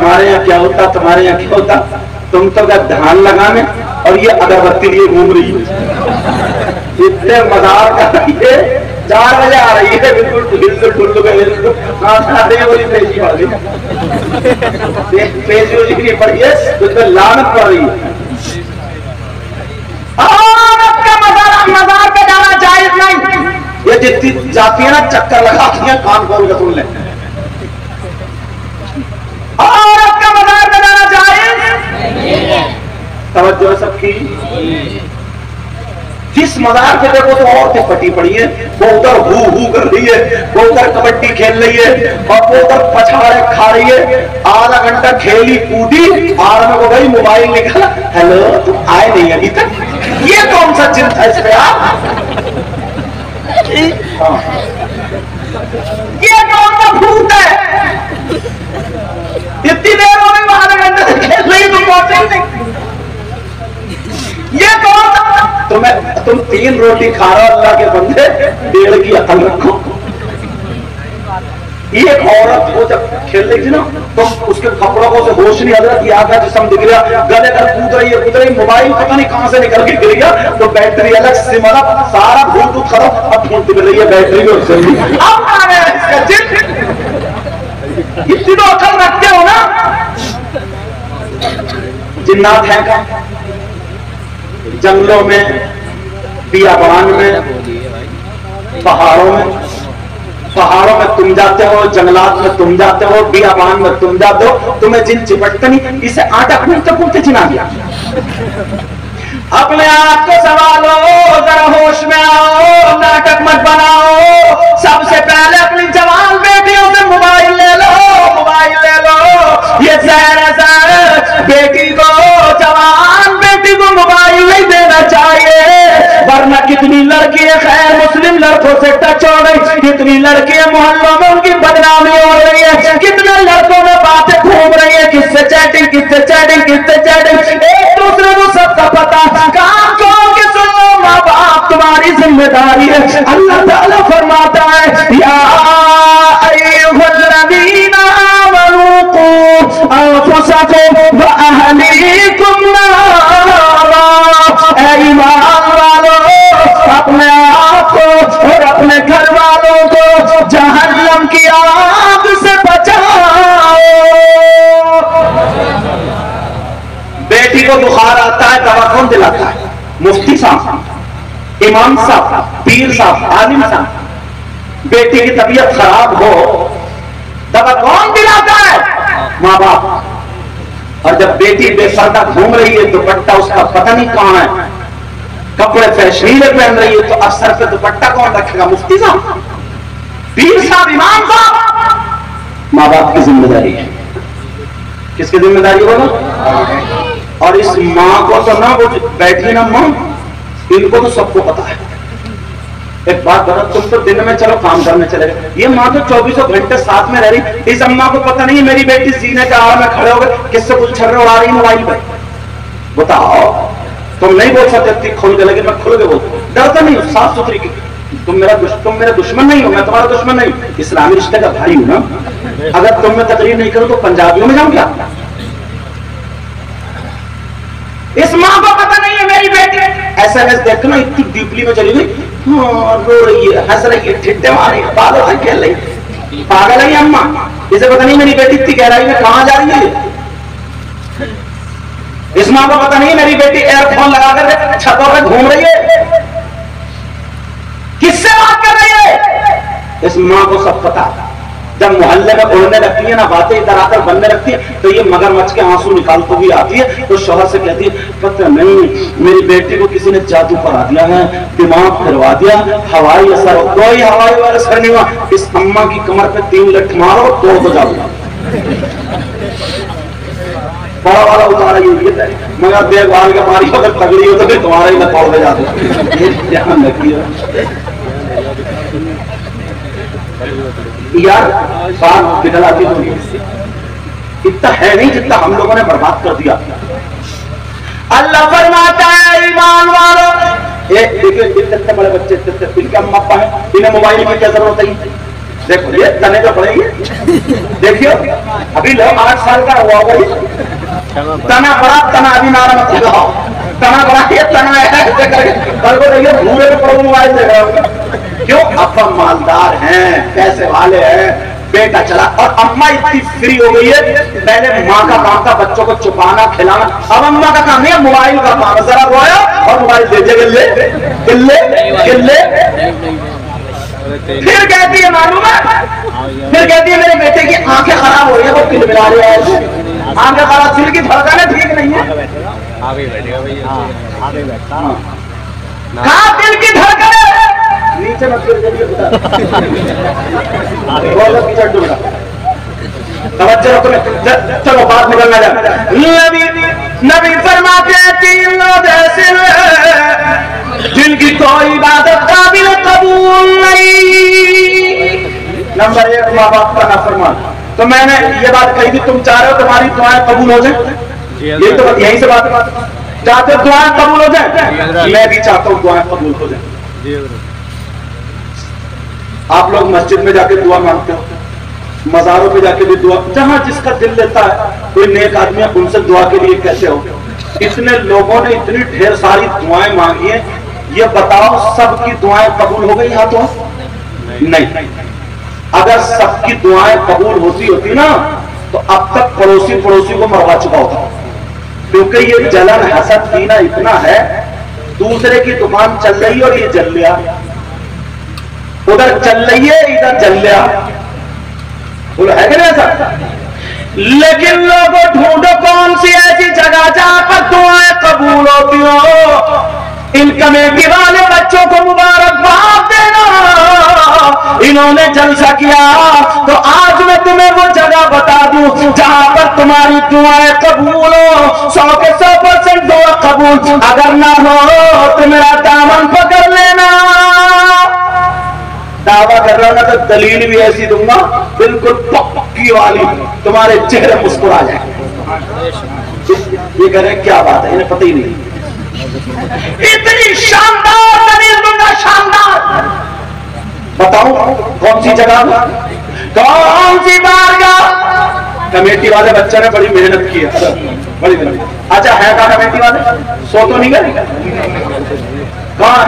ہمارے یہاں کیا ہوتا, تمہارے یہاں کیا ہوتا, تم تو کیا دھان لگانے اور یہ اگربتی لیے گھوم رہی ہے. اتنے مزار کا یہ 4 بجے آ رہی ہے, بالکل پیشی پڑی ہے, اس پہ لعنت پڑ رہی ہے. عورت کا مزار پہ جانا جائز نہیں. یہ جتنی جاتی ہے نا چکر لگاتی ہیں, کان کھول کے سن لیں. عورت کا مزار پہ جانا جائز, توجہ سب کی. جس مزار پہ دیکھو تو عورتیں پٹی پڑی ہیں, وہ ادھر ہو کر رہی ہے, وہ ادھر کبڈی کھیل رہی ہے, اور وہ ادھر پچھاڑے کھا رہی ہے. آدھا گھنٹہ کھیلی کودی, آرام کو گئی, موبائل نکالا, ہیلو تم آئے نہیں ابھی تک. یہ کون سا جن تھا اس پہ آپ؟ یہ کون سا بھوت ہے؟ اتنی دیر ہو گئی, آدھا گھنٹہ سے کھیل رہی, تم پہنچے نہیں. یہ کون سا؟ تم 3 روٹی کھا رہا ہو, اللہ کے بندے 1.5 کی عقل رکھو. ایک عورت وہ جب کھیل رہی تھی نا, تو اس کے کپڑوں کو سے ہوش نہیں, حضرت یہ آدھا جسم دکھ رہا, گلے کر کود رہی, موبائل پتہ نہیں کہاں سے نکل کے گر گیا, تو بیٹری الگ سے ملا, سارا بلوٹوتھ خراب, اب ڈھونڈتی مل رہی ہے بیٹری میں. اب آ گیا اس کا جن. اتنی تو عقل رکھتے ہو نا. جنات ہیں کا جنگلوں میں, بیابان میں, پہاڑوں میں تم جاتے ہو, جنگلات میں تم جاتے ہو, بیابان میں تم جاتے ہو, تمہیں جن چپٹتے نہیں. اسے آٹا کھولتے چنا دیا. اپنے آپ کو سنبھالو, ذرا ہوش میں آؤ, ناٹک مت بناؤ. سب سے پہلے اپنی جوان بیٹیوں سے موبائل لے لو. یہ زہر ہے, بیٹی کو, جوان بیٹی کو موبائل نہیں دینا چاہیے, ورنہ کتنی لڑکیاں خیر مسلم لڑکوں سے ٹچ ہو گئی, کتنی لڑکیاں محلوں میں ان کی بدنامی ہو رہی ہے, کتنے لڑکوں میں باتیں گھوم رہی ہیں, کس سے چیٹنگ, ایک دوسرے کو سب کا پتا. کام کرو کہ سنو, ماں باپ تمہاری ذمہ داری ہے. اللہ تعالیٰ فرماتا ہے, یا ایھا الذین آمنوا قوا انفسکم واہلیکم نارا. اے ایمان والو, اپنے آپ کو اور اپنے گھر والوں کو جہنم کی آگ سے بچاؤ. بیٹی کو بخار آتا ہے, دوا کون دلاتا ہے؟ مفتی صاحب, امام صاحب, پیر صاحب, عالم صاحب. بیٹی کی طبیعت خراب ہو, دوا کون دلاتا ہے؟ ماں باپ. اور جب بیٹی بے پردہ گھوم رہی ہے, دوپٹہ اس کا پتہ نہیں کہاں ہے, کپڑے فیشنیلے پہن رہی ہے, تو اثر پہ دوپٹہ کون رکھے گا؟ مفتی صاحب, پیر صاحب, امام صاحب. ماں باپ کی ذمہ داری ہے. کس کی ذمہ داری ہوگا؟ اور اس ماں کو تو نہ, وہ بیٹھی نا ماں, ان کو تو سب کو پتا ہے. ایک بات بتا, تم تو دن میں چلو کام کرنے چلے گئے, یہ ماں تو 24 گھنٹے ساتھ میں رہ رہی. اس اماں کو پتہ نہیں ہے میری بیٹی سینے کے آڑ میں کھڑے ہو گئے, کس سے کچھ چھرے اڑا رہی موبائل پہ. بتاؤ, تم نہیں بول سکتے کھل کے, لیکن میں کھل کے بولتا ہوں, ڈرتا نہیں ہوں, صاف ستھری کی. تم میرا دشمن نہیں ہو, میں تمہارا دشمن نہیں ہوں, اسلامی رشتے کا بھائی ہوں نا. اگر تم میں تقریر نہیں کرو تو پنجابیوں میں جاؤں کیا؟ اس ماں کو پتہ نہیں ہے میری بیٹی ایسا ایسا دیکھنا, اتنی ڈیپلی میں چلی گئی, رو رہی ہے, ہنس رہی ہے, ٹھٹے مارے, پاگل ہے, کھیل رہی ہے, پاگل ہے اماں. اسے پتہ نہیں میری بیٹی اتنی گہرائی میں کہاں جا رہی ہے. اس ماں کو پتہ نہیں میری بیٹی ایئر فون لگا کر چھتوں پہ گھوم رہی ہے, کس سے بات کر رہی ہے. اس ماں کو سب پتا. جب محلے میں اڑنے لگتی ہے نا, باتیں ادھر آ کر بننے لگتی ہے, تو یہ مگرمچھ کے آنسو نکالتے ہوئی آتی ہے, تو شوہر سے کہتی ہے, پتہ نہیں میری بیٹی کو کسی نے جادو کرا دیا ہے, دماغ پھروا دیا, ہوائی اثر. کوئی ہوائی اثر نہیں ہوا. اس اماں کی کمر پہ 3 لٹ مارو, توڑ دو جادو. بڑا والا اتارا یہ ہے, مگر دیکھ بھال کے ماری اگر تگڑی ہو تو پھر تمہارا ہی نہ توڑ دے جادو. یہ دھیان رکھیے یار, بات بگڑ آتی تو اتنا ہے نہیں جتنا ہم لوگوں نے برباد کر دیا. اللہ فرماتا ہے, ایمان والو, دیکھیں اتنے بڑے بچے, ان کے اماں ابا ہیں, انہیں موبائل کی کیا ضرورت ہے؟ دیکھو یہ تنے جو پڑے گی دیکھیو ابھی لو 8 سال کا ہوا ہوگا تنا بڑا تنا ابھی نارا مت لگاؤ تنا بڑا یہ تنا ہے کل کو دیکھیے بھولے میں پڑو موبائل دے رہا ہوگا کیوں ابا مالدار ہیں پیسے والے ہیں بیٹا چلا اور اماں اتنی فری ہو گئی ہے پہلے ماں کا کام تھا بچوں کو چھپانا کھلانا اب اماں کا کام نہیں ہے موبائل کا کام ذرا رویا اور موبائل دے دے گلے گلے گلے پھر کہتی ہے معلوم ہے پھر کہتی ہے میرے بیٹے کی آنکھیں خراب ہو رہی ہیں وہ کل ملا رہے ہیں آنکھیں خراب دل کی دھڑکن ٹھیک نہیں ہے کہاں دل کی دھڑکن نیچے مت گر جائیے توجہ رکھو چلو بات نکلنا جائے نبی فرماتے ہیں 3 لوگ ایسے جن کی کوئی عبادت قابل قبول نہیں. نمبر 1 ماں باپ کا نافرمان. تو میں نے یہ بات کہی تھی تم چاہ رہے ہو تمہاری دعائیں قبول ہو جائیں یہ تو یہیں سے بات چاہتے ہو دعائیں قبول ہو جائیں میں بھی چاہتا ہوں دعائیں قبول ہو جائیں. آپ لوگ مسجد میں جا کے دعا مانگتے ہو مزاروں پہ جا کے بھی دعا جہاں جس کا دل لیتا ہے کوئی نیک آدمی ہے ان سے دعا کے لیے کیسے ہو. اتنے لوگوں نے اتنی ڈھیر ساری دعائیں مانگی ہیں یہ بتاؤ سب کی دعائیں قبول ہو گئی ہاں تو نہیں. اگر سب کی دعائیں قبول ہوتی نا تو اب تک پڑوسی کو مروا چکا ہوتا کیونکہ یہ جلن حسد کینہ اتنا ہے دوسرے کی دکان چل رہی اور یہ جل لیا ادھر چل رہی ہے ادھر جل لیا بولو ہے کہ نہیں ایسا. لیکن لوگوں ڈھونڈو کون سی ایسی جگہ جہاں پر دعائیں قبول ہوتی ہو. ان کمیٹی والے بچوں کو مبارکباد دینا انہوں نے جلسہ کیا تو آج میں تمہیں وہ جگہ بتا دوں جہاں پر تمہاری دعائیں قبول ہو 100 کے 100% دعا قبول. اگر نہ ہو تو میرا دامن پکڑ لینا. دعویٰ کر رہا ہوں تو دلیل بھی ایسی دوں گا بالکل پکی والی تمہارے چہرے مسکرا جائیں. یہ کہہ رہے ہیں کیا بات ہے انہیں پتہ ہی نہیں اتنی شاندار دلیل دوں گا شاندار. بتاؤں کون سی جگہ کون سی بارگاہ. کمیٹی والے بچے نے بڑی محنت کی ہے بڑی محنت. اچھا ہے کہاں کمیٹی والے سو تو نہیں گئے کہاں.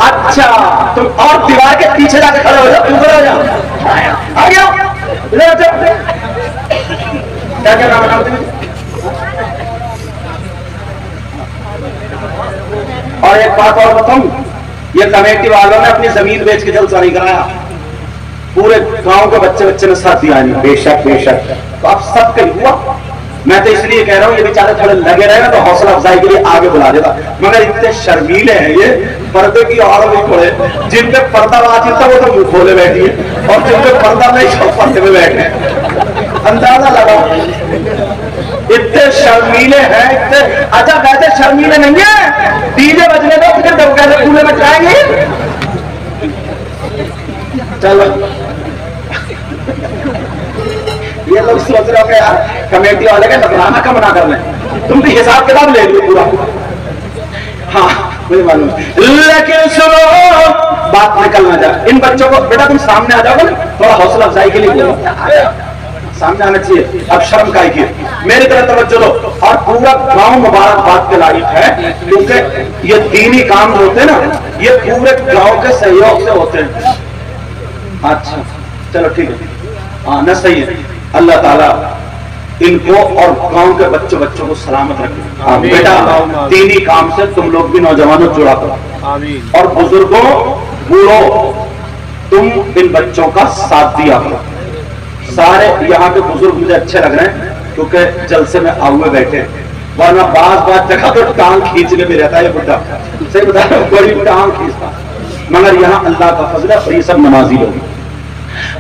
اچھا تم اور دیوار کے پیچھے جا کے کھڑے ہو جاؤ اوپر ہو جاؤ آ گیا کیا نام ہے. اور ایک بات اور بتاؤں یہ کمیٹی والوں نے اپنی زمین بیچ کے جلسہ نہیں کرایا پورے گاؤں کے بچے نے ساتھ دیا نہیں. بے شک تو اب سب کہیں ہوا. میں تو اس لیے کہہ رہا ہوں یہ بیچارے تھوڑے لگے رہے نا تو حوصلہ افزائی کے لیے آگے بلا دیتا مگر اتنے شرمیلے ہیں یہ پردے کی اور بھی پڑے جن پہ پردہ واجب تھا وہ تو منہ کھولے بیٹھی ہے اور جن پہ پردہ نہیں سب پردے میں بیٹھے اندازہ لگاؤ اتنے شرمیلے ہیں اتنے. اچھا ویسے شرمیلے نہیں ہیں ڈی جے بجنے دو پھر جب کیسے کھولے میں جائیں گے. چلو یہ لوگ سوچ رہے ہو کہ یار کمیٹی والے کا نظرانہ کم نہ کر لیں تم بھی حساب کتاب لے لو پورا. ہاں مجھے معلوم ہے لیکن سنو بات نکلنا جائے ان بچوں کو بیٹا تم سامنے آ جاؤ نا تھوڑا حوصلہ افزائی کے لیے بولو سامنے آنا چاہیے. اب شرم کا ہی میری طرف توجہ دو. اور پورا گاؤں مبارکباد کے لائق ہے کیونکہ یہ دینی کام جو ہوتے ہیں نا یہ پورے گاؤں کے سہیوگ سے ہوتے ہیں. اچھا چلو ٹھیک ہے ہاں نہ صحیح ہے. اللہ تعالیٰ ان کو اور گاؤں کے بچوں کو سلامت رکھے. بیٹا دینی کام سے تم لوگ بھی نوجوانوں جڑا کرو اور بزرگوں بوڑھو تم ان بچوں کا ساتھ دیا کرو. سارے یہاں کے بزرگ مجھے اچھے لگ رہے ہیں کیونکہ جلسے میں آؤے بیٹھے ورنہ بعض جگہ تو ٹانگ کھینچنے میں رہتا ہے یہ بڑھا صحیح بتا رہا ہوں بڑی ٹانگ کھینچتا مگر یہاں اللہ کا فضل ہے اور یہ سب نمازی لوگ.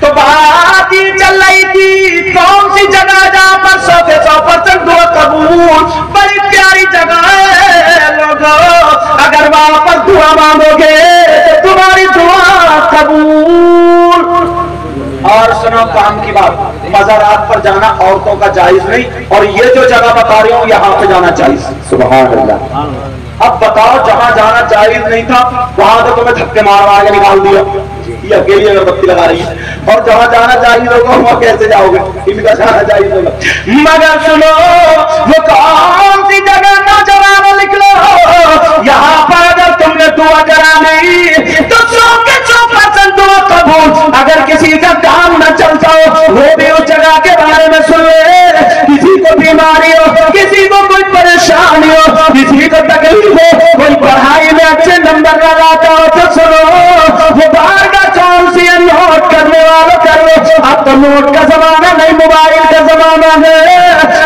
تو بات یہ چل رہی تھی کون سی جگہ جہاں پر 100 کے 100% دعا قبول. بڑی پیاری جگہ ہے لوگوں اگر وہاں پر دعا مانگو گے تو تمہاری دعا قبول. اور سنو کام کی بات مزارات پر جانا عورتوں کا جائز نہیں اور یہ جو جگہ بتا رہی ہوں یہاں پہ جانا جائز. سبحان اللہ. اب بتاؤ جہاں جانا جائز نہیں تھا وہاں تو تمہیں دھکے مار کے نکال دیا یہ اکیلی اگربتی لگا رہی ہے اور جہاں جانا چاہیے ہوگا وہاں کیسے جاؤ گے؟ ان کا جانا چاہیے ہوگا. مگر سنو وہ کون سی جگہ نوجوانوں نکلو یہاں پر اگر تم نے دعا کرانی تو 100% دعا قبول. اگر کسی کا کام نہ چلتا ہو وہ بھی اس جگہ کے بارے میں سن لے. کسی کو بیماری ہو, کسی کو کوئی پریشانی ہو, کسی کو تکلیف ہو, کوئی پڑھائی میں اچھے نمبر لگاتا ہو تو سنو وہ باہر کا کون سی ہے نوٹ کرنے والوں کر لو. اب تو نوٹ کا زمانہ نہیں موبائل کا زمانہ ہے.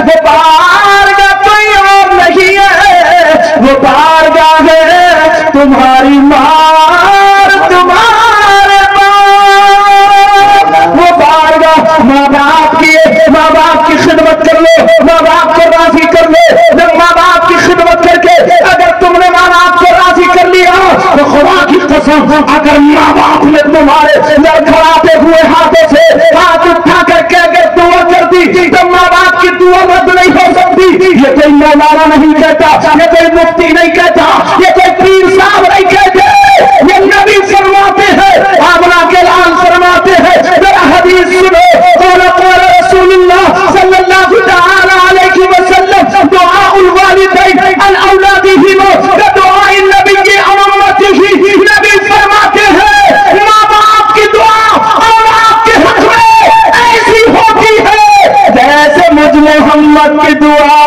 وہ باہر کا کوئی اور نہیں ہے, وہ باہر کا ہے تمہاری ماں تمہارے وہ باہر کا ماں باپ کی خدمت کر لو, ماں باپ کو راضی کر لو. جب ماں باپ کی خدمت کر کے اگر تم نے ماں باپ کو راضی کر لیا تو خدا کی قسم اگر ماں باپ نے تمہارے لڑکھڑاتے ہوئے ہاتھوں سے ہاتھ اٹھا کر کے اگر دعا کر دی تو ماں باپ کی دعا رد نہیں ہو سکتی. یہ کوئی مولانا نہیں کہتا, یہ کوئی مفتی نہیں کہتا, یہ کوئی پیر صاحب نہیں کہتے, یہ نبی فرماتے ہیں, آمنہ کے لال فرماتے ہیں. ذرا حدیث سنو, قال رسول اللہ صلی اللہ تعالی علیہ وسلم دعاء الوالدین عن اولادہم کدعاء النبی عن امتہ. نبی فرماتے ہیں ماں باپ کی دعا اولاد کے حق میں ایسی ہوتی ہے جیسے مجھ محمد کی دعا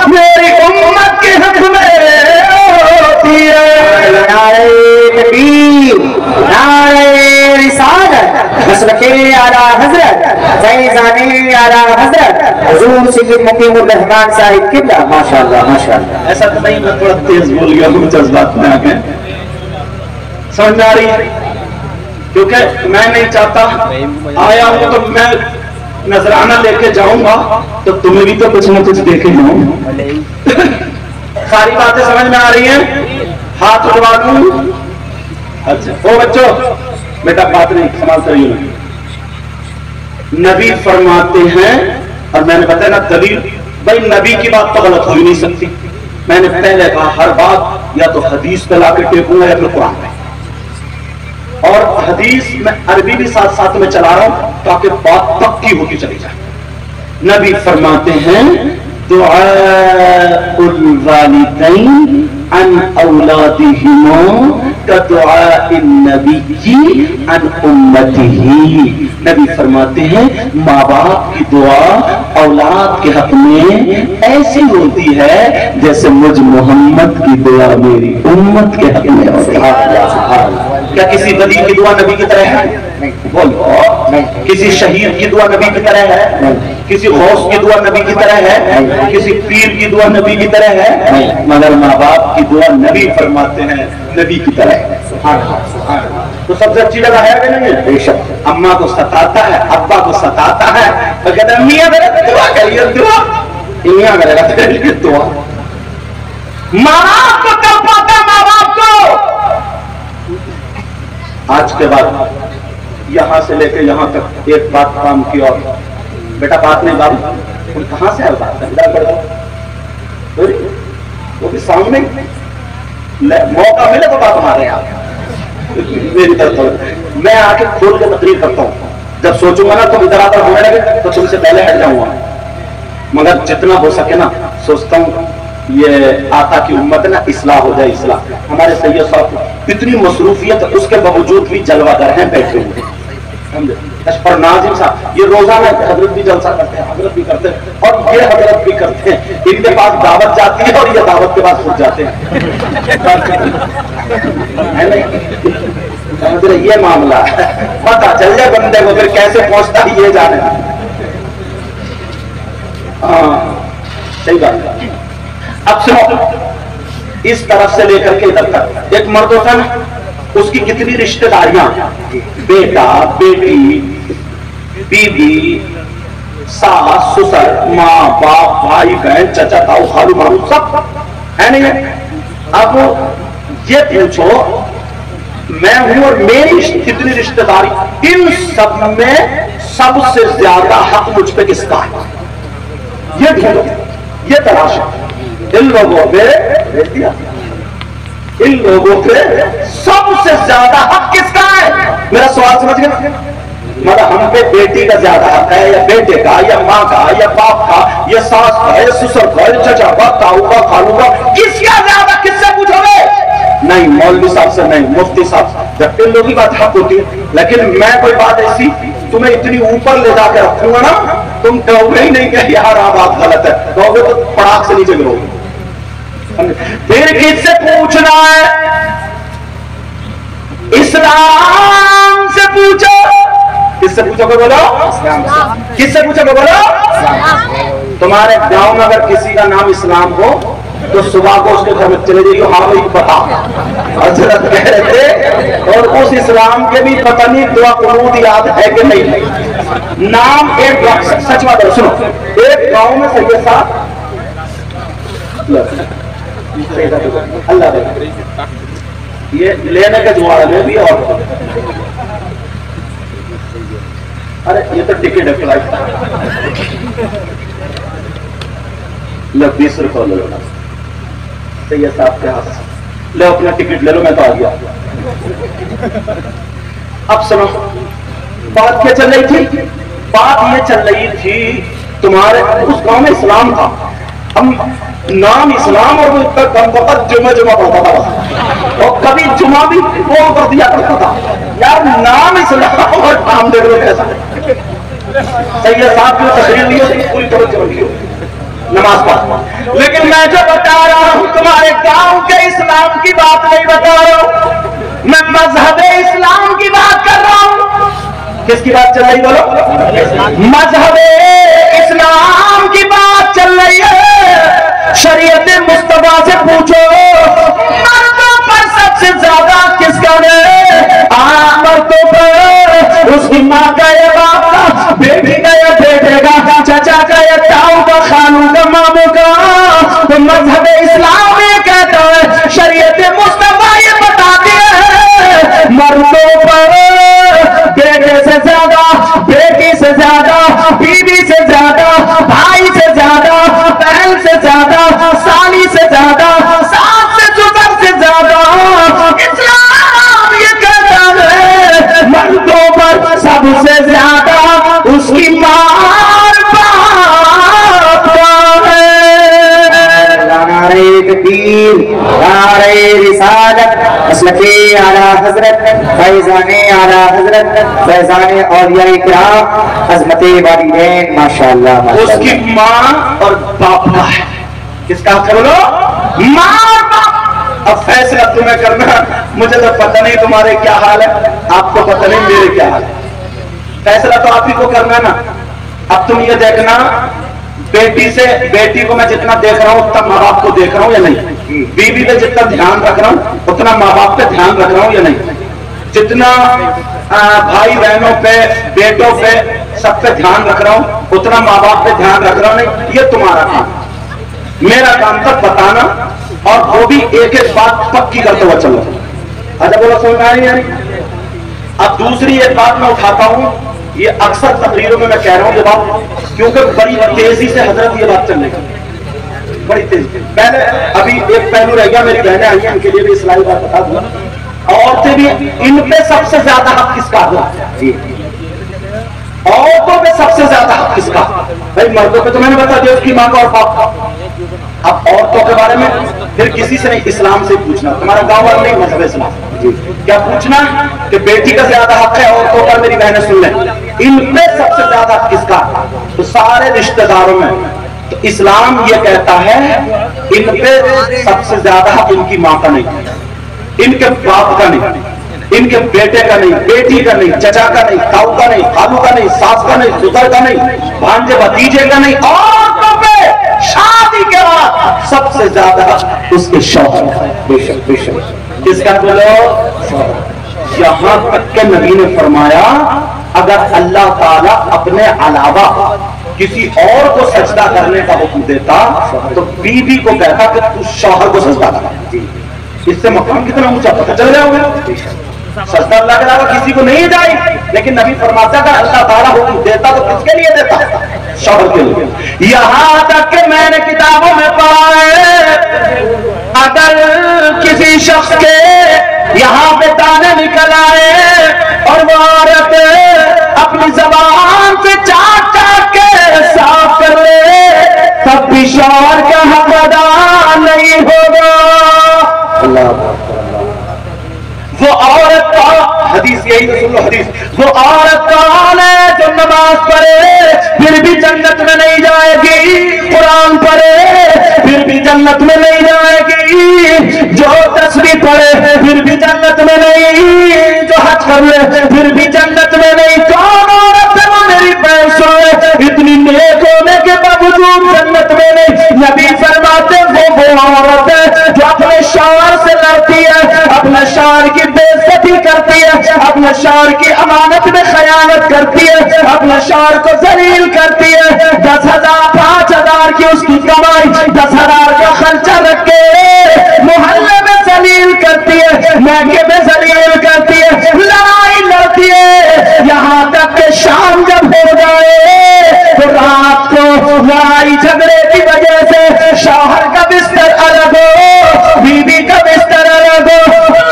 میری امت کے حق میں ہوتی ہے. نعرہ تکبیر, نعرہ رسالت, مسلک اعلیٰ حضرت فیضان اعلیٰ حضرت حضور سید مقیم الرحمان صاحب قبلہ. ماشاءاللہ ماشاءاللہ. ایسا تو نہیں, میں تھوڑا تیز بول گیا ہوں, جذبات میں آ گئے. سمجھ آ رہی ہے؟ کیونکہ میں نہیں چاہتا آیا ہوں تو میں نذرانہ لے کے جاؤں گا تو تمہیں بھی تو کچھ نہ کچھ دے کے جاؤں. ساری باتیں سمجھ میں آ رہی ہیں؟ ہاتھ اٹھوا دوں. اچھا او بچوں بیٹا بات نہیں سنبھال کر رہی ہوں. نبی فرماتے ہیں, اور میں نے بتایا نا دلیل, بھائی نبی کی بات تو غلط ہو ہی نہیں سکتی. میں نے پہلے کہا ہر بات یا تو حدیث پہ لا کے ٹیکوں گا یا پھر قرآن پہ, اور حدیث میں عربی بھی ساتھ ساتھ میں چلا رہا ہوں تاکہ بات پکی ہوتی چلی جائے. نبی فرماتے ہیں دعاء الوالدین عن اولادہم کدعاء النبی عن امتہ. نبی فرماتے ہیں ماں باپ کی دعا اولاد کے حق میں ایسی ہوتی ہے جیسے مجھ محمد کی دعا میری امت کے حق میں ہوتی ہے. کیا کسی ولی کی دعا نبی کی طرح ہے؟ بولو. کسی شہید کی دعا نبی کی طرح ہے؟ کسی غوث کی دعا نبی کی طرح ہے؟ کسی پیر کی دعا نبی کی طرح ہے؟ مگر ماں باپ کی دعا نبی فرماتے ہیں نبی کی طرح ہے. تو سب سے اچھی جگہ ہے کہ نہیں ہے؟ بے شک. اماں کو ستاتا ہے, ابا کو ستاتا ہے, تو کہتے ہیں میاں میرے دعا کریے, دعا میاں میرے دعا. ماں باپ کو کب پاتا ہے ماں باپ کو؟ آج کے بعد یہاں سے لے کے یہاں تک ایک بات کام کی, اور بیٹا بات نہیں بابو تم کہاں سے آئے بات وہ بھی سامنے موقع ملے تو بات ہمارے یہاں میری طرف میں آ کے کھول کے تقریر کرتا ہوں. جب سوچوں گا نا تم ادھر آدھر ہونے لگے تو تم سے پہلے ہٹ جاؤں گا, مگر جتنا ہو سکے نا سوچتا ہوں یہ آقا کی امت نا اصلاح ہو جائے. اصلاح ہمارے سید صاحب اتنی مصروفیت اس کے باوجود بھی جلوہ گر ہیں بیٹھے ہوئے. پر ناظم صاحب یہ روزانہ حضرت بھی جلسہ کرتے ہیں, حضرت بھی کرتے ہیں, اور یہ حضرت بھی کرتے ہیں. ان کے پاس دعوت جاتی ہے اور یہ دعوت کے پاس خود جاتے ہیں. یہ معاملہ پتا چل جائے بندے کو, پھر کیسے پہنچتا ہے یہ جانے. ہاں صحیح بات. اب سنو, اس طرف سے لے کر کے ادھر تک ایک مرد ہوتا نا, اس کی کتنی رشتہ داریاں, بیٹا بیٹی بیوی ساس سسر ماں باپ بھائی بہن چچا تاؤ خالو مامو سب ہے نہیں. اب یہ پوچھو میں ہوں اور میری کتنی رشتہ داری, ان سب میں سب سے زیادہ حق مجھ پہ کس کا ہے؟ یہ ڈھونڈو, یہ تلاش ہے. ان لوگوں میں ان لوگوں پہ سب سے زیادہ حق کس کا ہے؟ میرا سوال سمجھ گئے؟ مطلب ہم پہ بیٹی کا زیادہ حق ہے یا بیٹے کا یا ماں کا یا باپ کا یا ساس کا یا سسر کا یا چچا کا تاؤ کا خالو کا، کس کا زیادہ؟ کس سے پوچھو گے؟ نہیں مولوی صاحب سے نہیں، مفتی صاحب سے. جب ان لوگوں کی بات حق ہوتی ہے. لیکن میں کوئی بات ایسی تمہیں اتنی اوپر لے جا کے رکھوں گا نا، تم کہو گے ہی نہیں کہ یار بات غلط ہے، کہو گے تو پڑاک سے نیچے گرو گے. پھر کس سے پوچھنا ہے؟ اسلام سے پوچھو. کس سے پوچھو گے بولو؟ کس سے پوچھو گے بولو؟ تمہارے گاؤں میں اگر کسی کا نام اسلام ہو تو صبح کو اس کے گھر میں چلے جائیے، ہاں بھائی پتا حضرت کہہ رہے تھے. اور اس اسلام کے بھی پتہ نہیں دعا قنوت یاد ہے کہ نہیں. نام ایک سچ بات ہے، سنو. ایک گاؤں میں سید صاحب اللہ یہ لینے کا جوڑا میں بھی. اور ارے یہ تو ٹکٹ ہے فلائٹ، لو 20 روپے لے لو سید صاحب کے ہاتھ سے. لو اپنا ٹکٹ لے لو، میں تو آ گیا. اب سنو بات کیا چل رہی تھی؟ بات یہ چل رہی تھی تمہارے اس گاؤں میں اسلام تھا. ہم نام اسلام اور وہ کم وقت جمعہ پڑھتا تھا اور کبھی جمعہ بھی وہ کر دیا کرتا تھا. یار نام اسلام اور کام دیکھ لو کیسا. سید صاحب کی تقریر نہیں ہوتی، پوری طرح چل رہی ہوتی نماز پڑھ. لیکن میں جو بتا رہا ہوں تمہارے گاؤں کے اسلام کی بات نہیں بتا رہا ہوں، میں مذہب اسلام کی بات کر رہا ہوں. کس کی بات چل رہی بولو؟ مذہب اسلام کی بات چل رہی ہے. شریعت مصطفیٰ سے پوچھو مردوں پر سب سے زیادہ کس کا ہے؟ مردوں پر اس کی ماں کا یا باپ کا، بیٹی کا یا بیٹے کا، چچا کا یا تاؤ کا، خالو کا، ماموں کا. تو مذہب اسلام یہ کہتا ہے، شریعت مصطفیٰ یہ بتاتی ہے مردوں پر بیٹے سے زیادہ، بیٹی سے زیادہ، بیوی سے زیادہ، بھائی سے زیادہ، بہن سے زیادہ، سالی سے زیادہ، ساس سے سسر سے زیادہ. اسلام یہ کہتا ہے مردوں پر سب سے زیادہ اس کی ماں باپ کا ہے. نعرہ تکبیر، نعرہ رسالت، مسلک اعلی حضرت فیضان اعلی حضرت فیضان اولیاء کرام عظمت والدین ماشاءاللہ. اس کی ماں اور باپ کا ہے. کس کا ہے بولو؟ ماں اور باپ. اب فیصلہ تمہیں کرنا. مجھے تو پتہ نہیں تمہارے کیا حال ہے، آپ کو پتہ نہیں میرے کیا حال ہے. فیصلہ تو آپ ہی کو کرنا نا. اب تم یہ دیکھنا بیٹی کو میں جتنا دیکھ رہا ہوں اتنا ماں باپ کو دیکھ رہا ہوں یا نہیں. بیوی پہ جتنا دھیان رکھ رہا ہوں اتنا ماں باپ پہ دھیان رکھ رہا ہوں یا نہیں. جتنا بھائی بہنوں پہ، بیٹوں پہ، سب پہ دھیان رکھ رہا ہوں اتنا ماں باپ پہ دھیان رکھ رہا ہوں نہیں. یہ تمہارا کام. میرا کام تھا بتانا اور وہ بھی ایک ایک بات پکی کرتے ہوا چلو. اچھا بولا سمجھ آ رہی ہے؟ اب دوسری ایک بات میں اٹھاتا ہوں، یہ اکثر تقریروں میں کہہ رہا ہوں یہ بات کیونکہ بڑی تیزی سے حضرت یہ بات چل رہی ہے، بڑی تیزی. پہلے ابھی ایک پہلو رہ گیا، میری بہنیں آئی ہیں ان کے لیے بھی اصلاحی بات بتا دوں. عورتیں بھی ان پہ سب سے زیادہ حق کس کا ہے؟ عورتوں پہ سب سے زیادہ حق کس کا؟ بھائی مردوں پہ تو میں نے بتا دیا اس کی ماں کا اور باپ کا. اب عورتوں کے بارے میں پھر کسی سے نہیں، اسلام سے پوچھنا. تمہارا گاؤں والا نہیں، مذہب اسلام. کیا پوچھنا کہ بیٹی کا زیادہ حق ہے عورتوں پر؟ میری بہنیں سن لیں، ان پہ سب سے زیادہ حق کس کا؟ تو سارے رشتہ داروں میں. تو اسلام یہ کہتا ہے ان پہ سب سے زیادہ حق ان کی ماں کا نہیں، ان کے باپ کا نہیں، ان کے بیٹے کا نہیں، بیٹی کا نہیں، چچا کا نہیں، تاؤ کا نہیں، خالو کا نہیں، ساس کا نہیں، سسر کا نہیں، بھانجے بھتیجے کا نہیں. عورتوں پہ شادی کے بعد سب سے زیادہ اس کے شوہر کا. بے شک بے شک. کس کا بولو؟ یہاں تک کہ نبی نے فرمایا اگر اللہ تعالیٰ اپنے علاوہ کسی اور کو سجدہ کرنے کا حکم دیتا تو بیوی کو کہتا کہ تو شوہر کو سجدہ کر. اس سے مقام کتنا اونچا پتہ چل رہا ہوگا. سجدہ اللہ کے علاوہ کسی کو نہیں جائے، لیکن نبی فرماتا تھا اللہ تعالیٰ حکم دیتا تو کس کے لیے دیتا؟ شوہر کے لیے. یہاں تک کہ میں نے کتابوں میں پڑھا ہے اگر کسی شخص وہ عورت اپنی زبان سے چاٹ چاٹ کے صاف کر لے تب بھی شوہر کا حق ادا نہیں ہوگا۔ وہ عورت کا حدیث یہی تو سن لو حدیث، وہ عورت کون ہے جو نماز پڑھے پھر بھی جنت میں نہیں جائے گی، قرآن پڑھے پھر بھی جنت میں نہیں جائے گی، جو تسبیح پڑھے پھر بھی جنت میں نہیں، جو حج کر لے پھر بھی جنت میں نہیں۔ کون عورت ہے وہ میری بہن سوئے اتنی نیک ہونے کے باوجود جنت میں نہیں؟ نبی فرماتے وہ عورت ہے جو اپنے شوہر سے لڑتی ہے، اپنے شوہر کی بے عزتی کرتی ہے، اپنے شوہر کی امانت میں خیانت کرتی ہے، اپنے شوہر کو ذلیل کرتی ہے، 10,000 5,000 کی اس کی کمائی 10,000 کا خرچہ رکھ کے محلے میں ذلیل کرتی ہے، میکے میں ذلیل کرتی ہے، لڑائی لڑتی ہے، یہاں تک کہ شام جب ہو جائے تو رات کو لڑائی جھگڑے کی وجہ سے شوہر کا بستر الگ ہو، بیوی کا بستر الگ ہو۔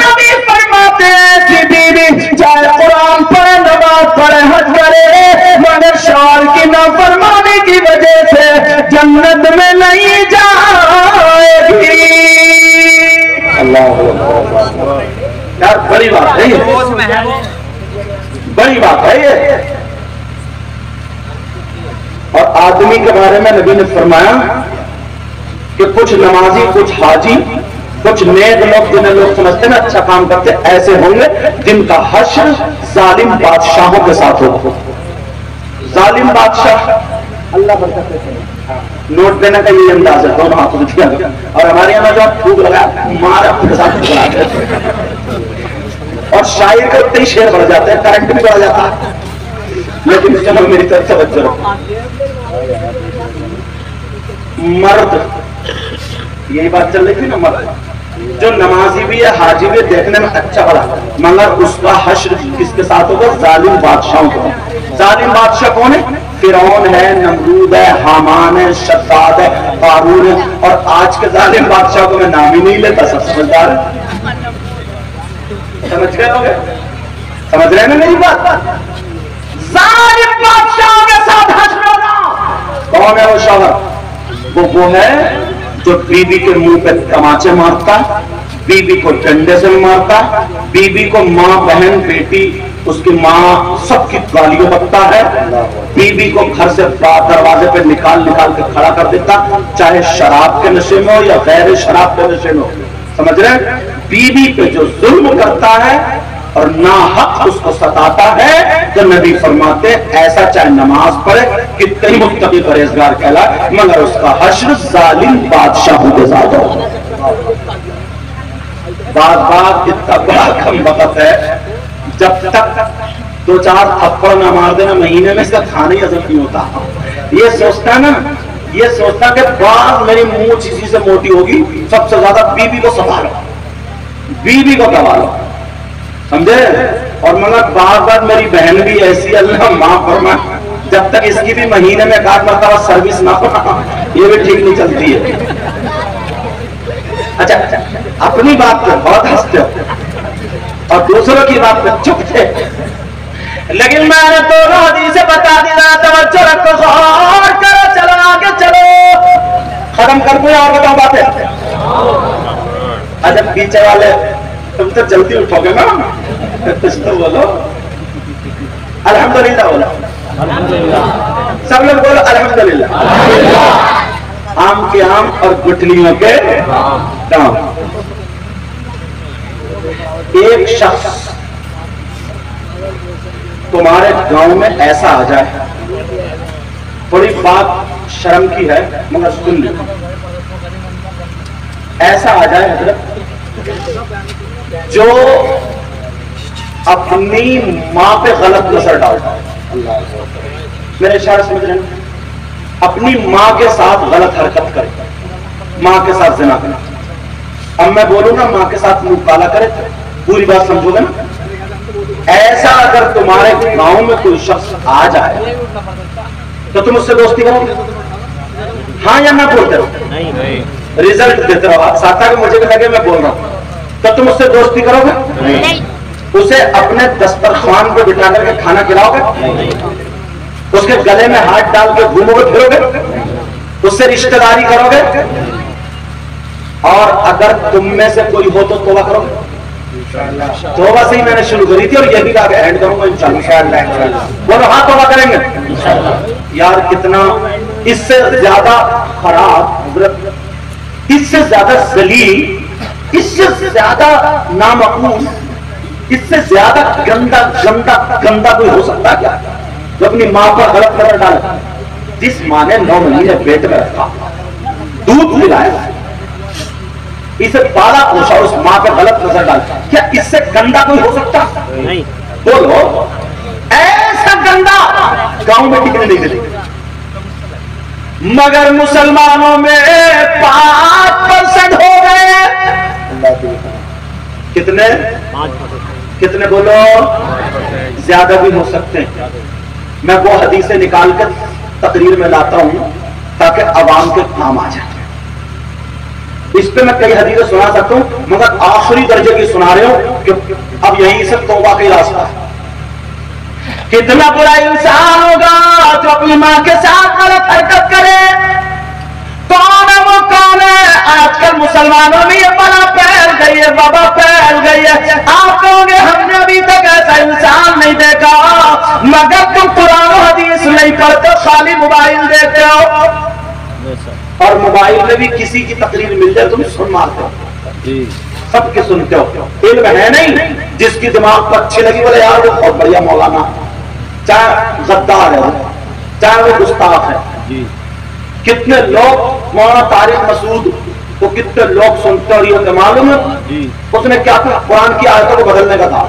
نبی فرماتے ہیں ایسی بیوی چاہے قرآن پڑھے نماز پڑھے حج کرے مگر شوہر کی نافرمانی کی وجہ سے جنت میں نہیں جائے گی۔ اللہ یار بڑی بات ہے یہ، بڑی بات ہے یہ۔ اور آدمی کے بارے میں نبی نے فرمایا کہ کچھ نمازی، کچھ حاجی، کچھ نیک لوگ جنہیں لوگ سمجھتے ہیں اچھا کام کرتے ایسے ہوں گے جن کا حشر ظالم بادشاہوں کے ساتھ ہو۔ ظالم بادشاہ اللہ برکت دے، نوٹ دینے کا یہ انداز ہے، دونوں ہاتھوں سے دیا گیا۔ اور ہمارے یہاں جو پھونک لگا مارا اپنے ساتھ بناتے ہیں، اور شاعر کا اتنے ہی شعر بڑھ جاتے ہیں، کرنٹ بھی بڑھ جاتا ہے۔ لیکن چلو میری طرف سے توجہ رکھو، مرد یہی بات چل رہی تھی نا، مرد جو نمازی بھی ہے حاجی بھی دیکھنے میں اچھا بڑا مگر اس کا حشر کس کے ساتھ ہوگا؟ ظالم بادشاہوں کو۔ ظالم بادشاہ کون ہے؟ فرعون ہے، نمرود ہے، حامان ہے، شداد ہے، قارون ہے۔ اور آج کے ظالم بادشاہ کو میں نام ہی نہیں لیتا، سب سمجھدار ہے۔ سمجھ گئے ہوگے؟ سمجھ رہے ہیں نا میری بات؟ ظالم بادشاہوں کے ساتھ حشر ہوگا۔ کون ہے وہ شوہر؟ وہ ہے جو بیوی کے منہ پہ تماچے مارتا، بیوی کو ڈنڈے سے مارتا، بیوی کو ماں بہن بیٹی اس کی ماں سب کی گالیوں بکتا ہے، بیوی کو گھر سے دروازے پہ نکال کے کھڑا کر دیتا، چاہے شراب کے نشے میں ہو یا غیر شراب کے نشے میں ہو۔ سمجھ رہے ہیں؟ بیوی پہ جو ظلم کرتا ہے اور ناحق اس کو ستاتا ہے تو نبی فرماتے ایسا چاہے نماز پڑھے کتنی متقی پرہیزگار کہلائے مگر اس کا حشر ظالم بادشاہوں کے ساتھ ہو۔ بات اتنا بڑا کم وقت ہے، جب تک 2-4 تھپڑ نہ مار دینا مہینے میں اس کا کھانا ہی ہضم نہیں ہوتا۔ یہ سوچتا نا، یہ سوچتا کہ بعض میری منہ چیزی سے موٹی ہوگی، سب سے زیادہ بیوی کو سنبھالو، بیوی کو سنبھالو، سمجھے؟ اور مگر بار بار میری بہن بھی ایسی، اللہ معاف فرمائے، جب تک اس کی بھی مہینے میں 1 مرتبہ سروس نہ ہو یہ بھی ٹھیک نہیں چلتی ہے۔ اچھا اپنی بات پہ بہت ہنستے ہو اور دوسروں کی بات پہ چپ تھے، لیکن میں نے دونوں حدیثیں بتا دی، توجہ رکھو، غور کرو، چلو آگے چلو، ختم کر دوں اور بتاؤں باتیں؟ اچھا پیچھے والے تم تو جلدی اٹھو گے نا، کچھ تو بولو، الحمدللہ بولو، سب لوگ بولو الحمدللہ۔ آم کے آم اور گٹھلیوں کے دام۔ ایک شخص تمہارے گاؤں میں ایسا آ جائے، بڑی بات شرم کی ہے مگر سن لو، ایسا آ جائے حضرت جو اپنی ماں پہ غلط نظر ڈالتا ہے، میرے اشارے سمجھ رہے ہیں؟ اپنی ماں کے ساتھ غلط حرکت کرے، ماں کے ساتھ زنا کرے۔ اب میں بولوں گا ماں کے ساتھ منہ کالا کرے، پوری بات سمجھو گے نا؟ ایسا اگر تمہارے گاؤں میں کوئی شخص آ جائے تو تم اس سے دوستی کرو گے؟ ہاں یا نہ بولتے رہو، رزلٹ دیتے رہو، ساتھ کہ مجھے بھی لگے میں بول رہا ہوں، تو تم اس سے دوستی کرو گے؟ اسے اپنے دسترخوان پہ بٹھا کر کے کھانا کھلاؤ گے؟ اس کے گلے میں ہاتھ ڈال کے گھومو گے پھرو گے؟ اس سے رشتہ داری کرو گے؟ اور اگر تم میں سے کوئی ہو تو توبہ کرو گے؟ توبہ سے ہی میں نے شروع کری تھی اور یہی کہا کہ اینڈ کروں گا انشاءاللہ. بولو ہاں توبہ کریں گے. یار کتنا اس سے زیادہ خراب، اس سے زیادہ ذلیل، اس سے زیادہ نامقبول، اس سے زیادہ گندا گندا گندا کوئی ہو سکتا کیا جو اپنی ماں پر غلط نظر ڈالا؟ جس ماں نے 9 مہینے پیٹ میں رکھا، دودھ پلایا، اسے پالا پوچھا، اس ماں پہ غلط نظر ڈالا، کیا اس سے گندا کوئی ہو سکتا؟ نہیں. بولو ایسا گندا گاؤں میں ٹکنے نہیں دے. مگر مسلمانوں میں 5% ہو گئے. کتنے؟ کتنے بولو؟ زیادہ بھی ہو سکتے ہیں. میں وہ حدیثیں نکال کر تقریر میں لاتا ہوں تاکہ عوام کے کام آ جائے. اس پہ میں کئی حدیثیں سنا سکتا ہوں مگر آخری درجے کی سنا رہے ہوں کہ اب یہی سے توبہ کا راستہ ہے. کتنا برا انسان ہوگا جو اپنی ماں کے ساتھ غلط حرکت کرے. کون ہے وہ کون ہے؟ آج کل مسلمانوں میں یہ بلا پھیل گئی ہے، وبا پھیل گئی ہے. آپ کہو گے ہم نے ابھی تک ایسا انسان نہیں دیکھا، مگر تم قرآن و حدیث نہیں پڑھتے، خالی موبائل دیکھتے ہو. اور موبائل میں بھی کسی کی تقریر مل جائے تم سن مارتے ہو، سب کے سنتے ہو. علم ہے نہیں، جس کی دماغ پر اچھی لگی بولے یار وہ بہت بڑھیا مولانا، چاہے غدار ہے چاہے وہ گستاخ ہے. کتنے لوگ مولانا طارق مسعود کو کتنے لوگ سنتے اور یہ معلوم ہے اس نے کیا تھا؟ قرآن کی آیتوں کو بدلنے کا تھا.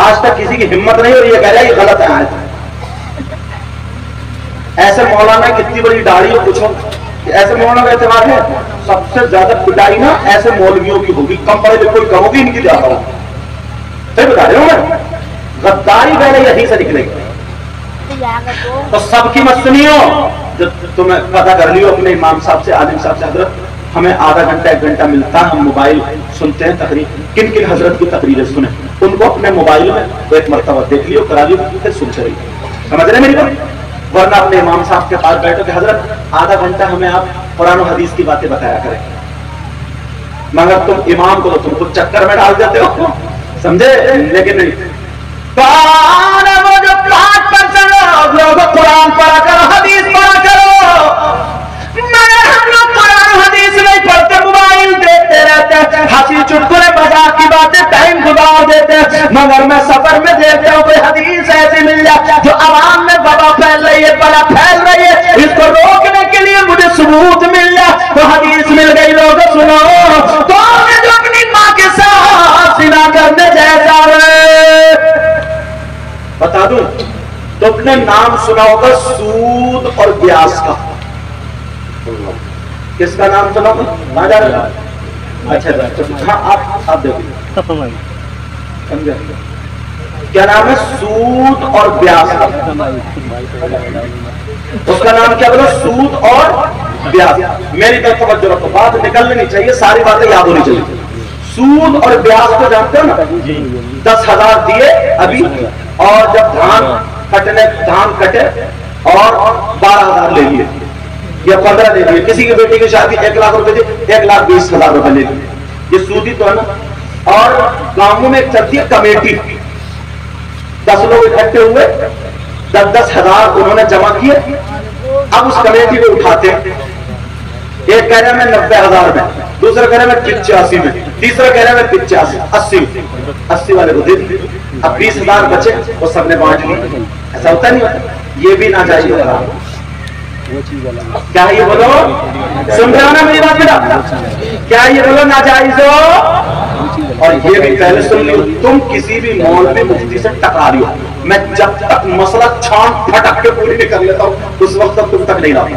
آج تک کسی کی ہمت نہیں اور یہ کہہ رہا ہے یہ غلط ہے آیت. ایسے مولانا کتنی بڑی داڑھی ہو پوچھو، ایسے مولانا کا اعتبار ہے. سب سے زیادہ پٹائی نا ایسے مولویوں کی ہوگی، کم پڑھے لکھے کوئی کہو گی ان کی زیادہ ہوگی. صحیح بتا رہے ہوں میں، غداری پہلے یہیں سے نکلے گی. تو سب کی مت سنیو. جب تمہیں پتہ کر لیو اپنے امام صاحب سے، عالم صاحب سے، حضرت ہمیں آدھا گھنٹہ 1 گھنٹہ ملتا ہے، ہم موبائل سنتے ہیں تقریر، کن کن حضرت کی تقریریں سنیں، ان کو اپنے موبائل میں ایک مرتبہ دیکھ لیو، کرا لیو، پھر سنتے رہیے. سمجھ رہے میری بات؟ ورنہ اپنے امام صاحب کے پاس بیٹھو کہ حضرت آدھا گھنٹہ ہمیں آپ قرآن و حدیث کی باتیں بتایا کریں، مگر تم امام کو تو تم خود چکر میں ڈال دیتے ہو. سمجھے؟ لیکن نہیں. وہ جو 5% لوگ قرآن پڑھا کرو، حدیث پڑھا کرو، مگر ہم لوگ قرآن حدیث نہیں پڑھتے، موبائل دیکھتے رہتے ہیں، ہنسی چٹکلے مذاق کی باتیں ٹائم گزار دیتے ہیں. مگر میں سفر میں دیکھتا ہوں کوئی حدیث ایسی مل جائے جو عوام میں وبا پھیل رہی ہے، بلا پھیل رہی ہے، اس کو روکنے کے لیے مجھے ثبوت مل جائے تو حدیث مل گئی. لوگ سنو، کون ہے جو اپنی ماں کے ساتھ زنا کرنے جیسا ہے؟ بتا دوں، تم نے نام سنا ہوگا سود اور بیاس کا. کس کا نام سنا ہوگا؟ اچھا ہاں آپ دیکھو سمجھے کیا نام ہے؟ سود اور بیاس کا. اس کا نام کیا بولا؟ سود اور بیاس. میری طرف توجہ رکھو، بات نکلنی نہیں چاہیے، ساری باتیں یاد ہونی چاہیے. سود اور بیاس کو جانتے ہو نا؟ 10,000 دیے ابھی، اور جب دھان کٹے اور 12,000 لے لیے یا 15 لے لیے. کسی کی بیٹی کی شادی 1 لاکھ روپے دی، 1,20,000 روپے لے لیے. یہ سودی تو ہے نا. اور گاؤں میں ایک چلتی ہے کمیٹی، 10 لوگ اکٹھے ہوئے، 10,000 انہوں نے جمع کیے. اب اس کمیٹی کو اٹھاتے ہیں، ایک کہہ رہا میں 90,000 میں، دوسرا کہہ رہا میں 85 میں، تیسرا کہہ رہا میں 85، 80 والے کو دے دی. اب 20,000 بچے، وہ سب نے بانٹ لی. ایسا ہوتا نہیں ہوتا؟ یہ بھی ناجائز ہوگا. کیا یہ بولو؟ سن رہے ہو نا میری بات بیٹا؟ کیا یہ بولو ناجائز ہو؟ اور یہ بھی پہلے سن لو، تم کسی بھی مولوی مفتی سے ٹکرا رہی ہو، میں جب تک مسئلہ چھان پھٹک کے پوری نہیں کر لیتا ہوں اس وقت تک تم تک نہیں لاؤں.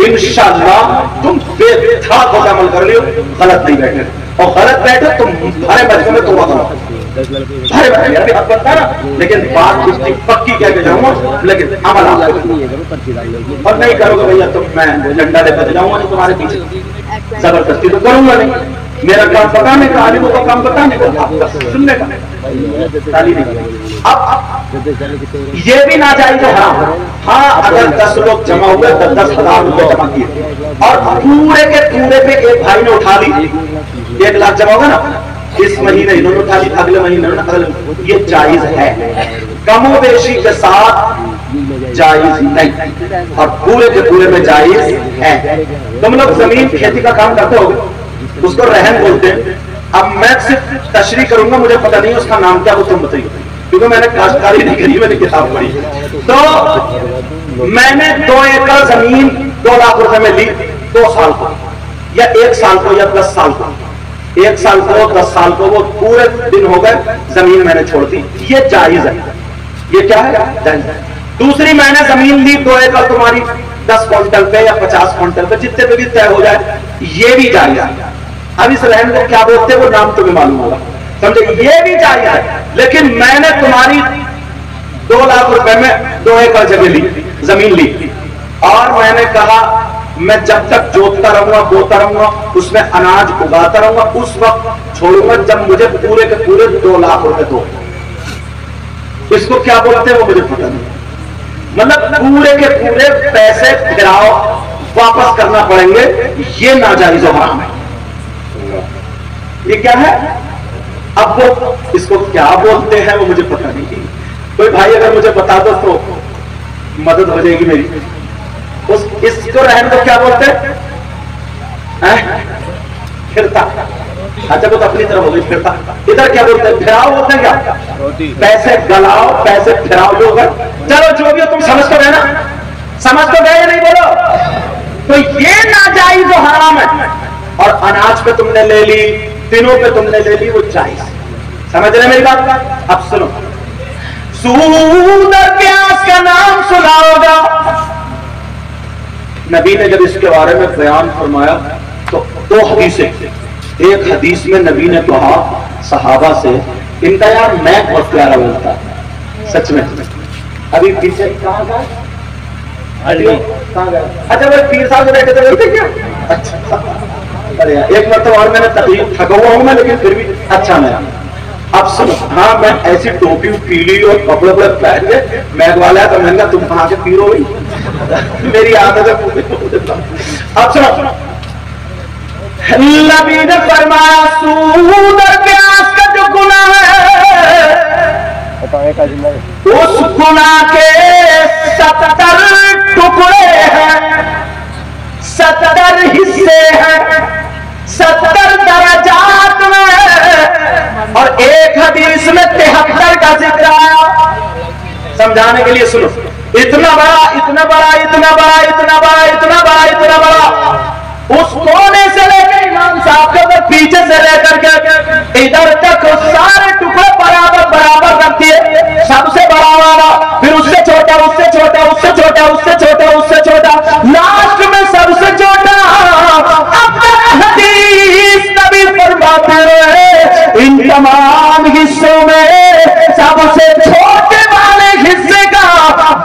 انشاءاللہ تم بے دھاک ہو کے عمل کر لیو، غلط نہیں بیٹھے، اور غلط بیٹھے تم بھرے بچوں میں توبہ کرو. بھرے بھرے ابھی حق بنتا نا، لیکن بات کچھ پکی کہہ کے جاؤں گا، لیکن عمل آ اور نہیں کرو گے بھیا تم، میں ڈنڈا لے کر جاؤں گا نہیں تمہارے پیچھے، زبردستی تو کروں گا نہیں. میرا کام بتانے کا، عالموں کا کام بتانے کا، آپ کا سننے کا، تعلیم نہیں۔ اب یہ بھی ناجائز ہے حرام۔ ہاں اگر 10 لوگ جمع ہوئے تو 10,000 روپے جمع کیے اور پورے کے پورے پہ ایک بھائی نے اٹھا لی، 1 لاکھ جمع ہوگا نا، اس مہینے انہوں نے اٹھا لی، اگلے مہینے یہ جائز ہے، کم و بیشی کے ساتھ جائز نہیں، اور پورے کے پورے میں جائز ہے۔ تم لوگ زمین کھیتی کا کام کرتے ہو، اس کو رہن بولتے ہیں۔ اب میں صرف تشریح کروں گا، مجھے پتہ نہیں اس کا نام کیا، وہ تم بتائیے، کیونکہ میں نے کاشتکاری نہیں کری، میں نے کتاب پڑھی۔ تو میں نے 2 ایکڑ زمین 2 لاکھ روپے میں لی، 2 سال کو یا 1 سال کو یا 10 سال کو، 1 سال کو 10 سال کو، وہ پورے دن ہو گئے، زمین میں نے چھوڑ دی، یہ جائز ہے۔ یہ کیا ہے؟ جائز ہے۔ دوسری میں نے زمین لی 2 ایکڑ تمہاری 10 کوئنٹل پہ یا 50 کوئنٹل پہ، جتنے پہ بھی طے ہو جائے، یہ بھی جائز ہے۔ اب اس رہن کو کیا بولتے ہیں وہ نام تمہیں معلوم ہوگا، سمجھے؟ یہ بھی جائز ہے، لیکن میں نے تمہاری 2 لاکھ روپے میں 2 ایکڑ جگہ لی، زمین لی، اور میں نے کہا میں جب تک جوتتا رہوں گا، بوتا رہوں گا، اس میں اناج اگاتا رہوں گا، اس وقت چھوڑوں گا جب مجھے پورے کے پورے 2 لاکھ روپے دو۔ اس کو کیا بولتے ہیں وہ مجھے پتہ نہیں، مطلب پورے کے پورے پیسے گراؤ واپس کرنا پڑیں گے، یہ ناجائز و حرام ہے۔ یہ کیا ہے؟ اب وہ اس کو کیا بولتے ہیں وہ مجھے پتہ نہیں، کوئی بھائی اگر مجھے بتا دو تو مدد ہو جائے گی میری۔ اس کو رہن کو کیا بولتے ہیں؟ پھرتا۔ اچھا وہ تو اپنی طرف ہو گئی پھرتا، ادھر کیا بولتے ہیں؟ پھراؤ بولتے ہیں کیا؟ پیسے گلاؤ، پیسے پھراؤ جو ہوگا، چلو جو بھی ہو تم سمجھ تو گئے نا، سمجھ تو گئے نہیں بولو؟ تو یہ ناجائز و حرام ہے، اور اناج پہ تم نے لے لی، دنوں پہ تم نے لے لی، وہ جائز۔ سمجھ رہے میری بات؟ اب سنو، سود اور پیاز کا نام سنا ہوگا، نبی نے جب اس کے بارے میں بیان فرمایا تو 2 حدیثیں، ایک حدیث میں نبی نے کہا صحابہ سے، ان کا یار میں بہت پیارا بولتا ہے سچ میں، ابھی پیچھے کہاں گئے؟ اچھا وہ پیر صاحب جو بیٹھے تھے بولتے کیا؟ اچھا ایک مرتبہ اور میں نے تقریر تھکا ہوا ہوں میں، لیکن پھر بھی اچھا میں اب سنو، ہاں میں ایسی ٹوپی پیلی اور کپڑے بڑے پہن کے میگ والا تو میں نے کہا تم کہاں کے پیر ہو گئی، میری عادت ہے۔ اب سنو، نبی نے فرمایا سود اور پیاز کا جو گناہ ہے، اس گناہ کے 70 ٹکڑے ہیں، 70 حصے ہیں، 70 درجات میں، اور ایک حدیث میں 73 کا ذکر آیا۔ سمجھانے کے لیے سنو، اتنا بڑا اتنا بڑا اتنا بڑا اتنا بڑا اتنا بڑا اتنا بڑا، اس کونے سے لے کے امام صاحب کے پیچھے سے لے کر کے ادھر تک سارے ٹکڑے برابر برابر رکھ دیے، سب سے بڑا والا، پھر اس سے چھوٹا، اس سے چھوٹا، اس سے چھوٹا، اس سے چھوٹا، اس سے چھوٹا، لاسٹ میں سب سے چھوٹا۔ اب حدیث نبی فرماتے رہے ان تمام حصوں میں سب سے چھوٹے والے حصے کا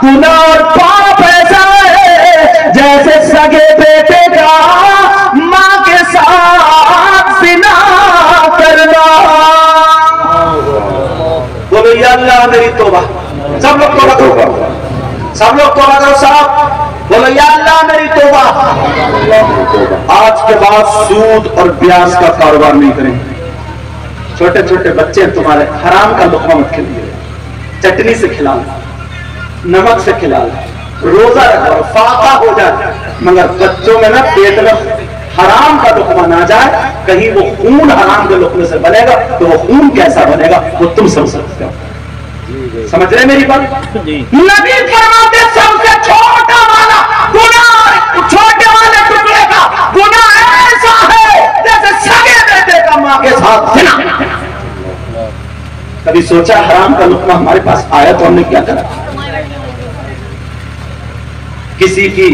گناہ اور پاپ ایسا ہے جیسے سگے بیٹے کا ماں کے ساتھ زنا کرنا۔ بولو یا اللہ میری توبہ، سب لوگ توبہ کرو، سب لوگ توبہ کرو صاحب، بولو یا اللہ میری توبہ۔ آج کے بعد سود اور بیاج کا کاروبار نہیں کریں گے۔ چھوٹے چھوٹے بچے تمہارے حرام کا لقمہ مت کھلائیے، چٹنی سے کھلا لو، نمک سے کھلا لو، روزہ رکھو، فاقہ ہو جائے، مگر بچوں میں نا پیٹ میں حرام کا لقمہ نہ جائے، کہیں وہ خون حرام کے لقمے سے بنے گا تو وہ خون کیسا بنے گا وہ تم سمجھ سکتے ہو۔ سمجھ رہے میری بات؟ نبی فرماتے سب سے چھوٹا والا گناہ، چھوٹے والے ٹکڑے کا گناہ ایسا ہے جیسے سگے بیٹے کا ماں کے ساتھ زنا۔ کبھی سوچا حرام کا لقمہ ہمارے پاس آیا تو ہم نے کیا کرا؟ کسی کی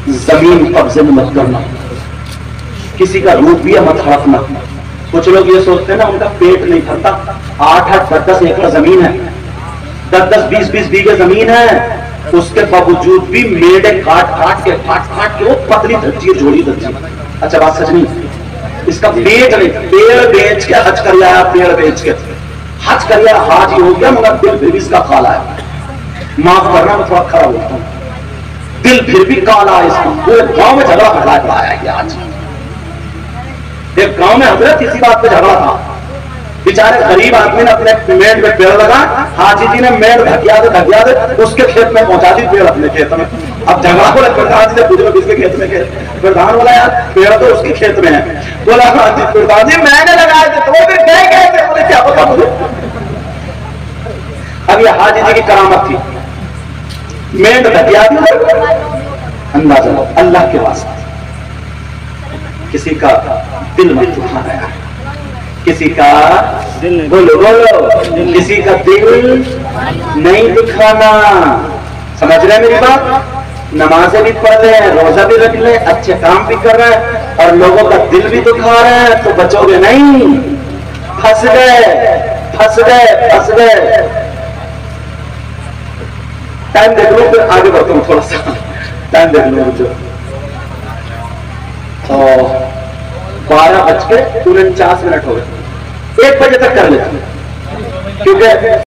زمین قبضے میں مت کرنا، کسی کا روپیہ مت ہڑپنا۔ کچھ لوگ یہ سوچتے ہیں نا ان کا پیٹ نہیں بھرتا، 8-8 10-10 ایکڑ زمین ہے، 10-10 20-20 بیگھے زمین ہے، اس کے باوجود بھی میڈے کاٹ کاٹ کے وہ پتلی دھجی جوڑی دھجی۔ اچھا بات سچ نہیں؟ اس کا بیچ نہیں، پیڑ بیچ کے حج کر آیا، پیڑ بیچ کے حج کر آیا، حاجی ہو گیا، مگر دل پھر بھی اس کا کالا ہے. معاف کرنا میں تھوڑا کھڑا ہوتا ہوں، دل پھر بھی کالا ہے اس کا. پورے گاؤں میں جھگڑا پڑا ہے یہ آج. ایک گاؤں میں حضرت کسی بات پہ جھگڑا تھا، بیچارے غریب آدمی نے اپنے میڑ میں پیڑ لگا، حاجی جی نے میڑ دھکیا دے اس کے کھیت میں پہنچا دی پیڑ اپنے کھیت میں. اب جھگڑا بولا پردھان جی سے پوچھ لو کس کے کھیت میں، پردھان بولا یار پیڑ تو اس کے کھیت میں ہے. بولا پردھان جی میں نے لگائے تھے تو وہ پھر گئے کیسے؟ بولے کیا پتا مجھے. اب یہ حاجی جی کی کرامت تھی، میڑ دھکیا دی، اندازہ لو اللہ کے واسطے کسی کا دل میں دکھا گیا، کسی کا بولو کسی کا دل نہیں دکھانا. سمجھ رہے ہیں میری بات؟ نمازیں بھی پڑھ رہے ہیں، روزہ بھی رکھ لیں، اچھے کام بھی کر رہے ہیں، اور لوگوں کا دل بھی دکھا رہے ہیں، تو بچو گے نہیں. پھنس گئے. ٹائم دیکھ لو، پھر آگے بڑھتا ہوں تھوڑا سا. ٹائم دیکھ لو مجھے، 12:49 ہو گئے. 1 بجے تک کر لیتے ہیں کیونکہ